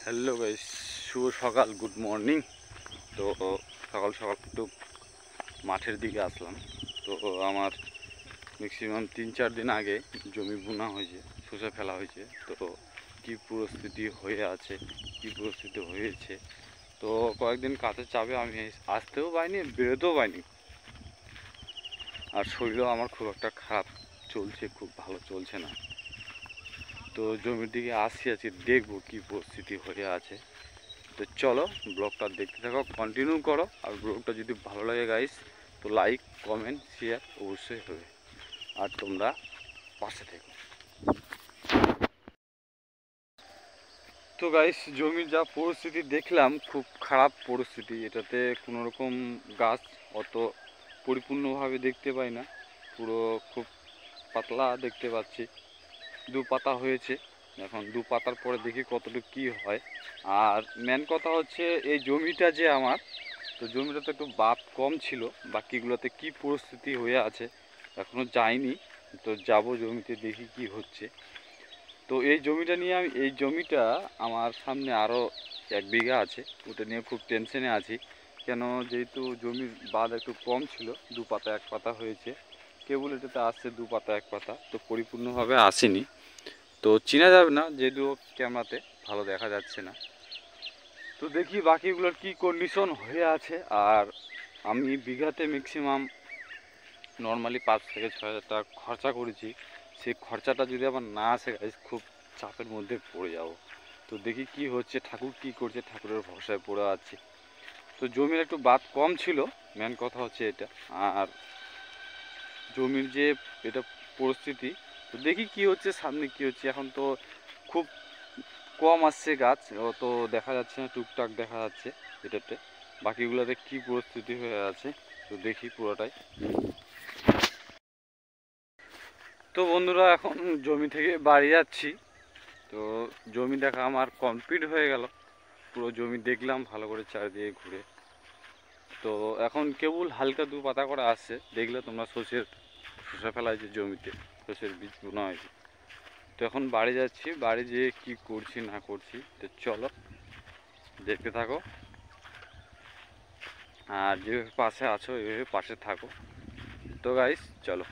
Hello guys, শুভ সকাল, good morning. তো সকাল সকাল একটু মাঠের দিকে আসলাম। তো আমার ম্যাক্সিমাম 3-4 দিন আগে জমি বোনা হয়েছে, শুষে ফেলা হয়েছে। তো কী পরিস্থিতি হয়ে আছে, কী পরিস্থিতি হয়েছে, তো কয়েকদিন কাজের চাপে আমি আসতেও পাইনি, বেরোতেও পাইনি। আর শরীরও আমার খুব একটা খারাপ চলছে, খুব ভালো চলছে না। তো জমির দিকে আসছি, দেখবো কী পরিস্থিতি হয়ে আছে। তো চলো ব্লগটা দেখতে থাকো, কন্টিনিউ করো। আর ব্লগটা যদি ভালো লাগে গাইস, তো লাইক, কমেন্ট, শেয়ার অবশ্যই হবে। আর তোমরা পাশে থেকো। তো গাইস, জমির যা পরিস্থিতি দেখলাম, খুব খারাপ পরিস্থিতি। এটাতে কোনো রকম গাছ অত পরিপূর্ণভাবে দেখতে পাই না, পুরো খুব পাতলা দেখতে পাচ্ছি। 2 পাতা হয়েছে, এখন 2 পাতার পরে দেখি কতটুকু কী হয়। আর মেন কথা হচ্ছে এই জমিটা যে আমার, তো জমিটাতে একটু বাদ কম ছিল। বাকিগুলোতে কি পরিস্থিতি হয়ে আছে এখনও যাইনি, তো যাব জমিতে, দেখি কি হচ্ছে। তো এই জমিটা নিয়ে এই জমিটা আমার সামনে আরও 1 বিঘা আছে, ওটা নিয়ে খুব টেনশনে আছি। কেন, যেহেতু জমির বাদ একটু কম ছিল, 2 পাতা 1 পাতা হয়েছে। কেবল এটাতে আসছে 2 পাতা 1 পাতা, তো পরিপূর্ণভাবে আসেনি। তো চেনা যাবে না, যেহেতু ক্যামেরাতে ভালো দেখা যাচ্ছে না। তো দেখি বাকিগুলোর কি কন্ডিশন হয়ে আছে। আর আমি বিঘাতে ম্যাক্সিমাম নর্মালি 5 থেকে 6 হাজার টাকা খরচা করেছি। সেই খরচাটা যদি আবার না আসে গাইস, খুব চাপের মধ্যে পড়ে যাব। তো দেখি কি হচ্ছে, ঠাকুর কি করছে, ঠাকুরের ভরসায় পড়ে আছে। তো জমির একটু বাদ কম ছিল, মেন কথা হচ্ছে এটা। আর জমির যে এটা পরিস্থিতি, তো দেখি কি হচ্ছে, সামনে কি হচ্ছে। এখন তো খুব কম আসছে গাছ, অত দেখা যাচ্ছে না, টুকটাক দেখা যাচ্ছে এটাতে। বাকিগুলোতে কি পরিস্থিতি হয়ে আছে, তো দেখি পুরোটাই। তো বন্ধুরা, এখন জমি থেকে বাড়ি যাচ্ছি। তো জমি দেখা আমার কমপ্লিট হয়ে গেল, পুরো জমি দেখলাম ভালো করে চারিদিকে ঘুরে। তো এখন কেবল হালকা 2 পাতা করে আসছে, দেখলে তোমরা শসা ফেলা হয়েছে জমিতে, শসের বীজ বোনা হয়েছে। তো এখন বাড়ি যাচ্ছি, বাড়ি যেয়ে কি করছি না করছি, তো চলো দেখতে থাকো। আর যেভাবে পাশে আছো এভাবে পাশে থাকো। তো গাইস চলো।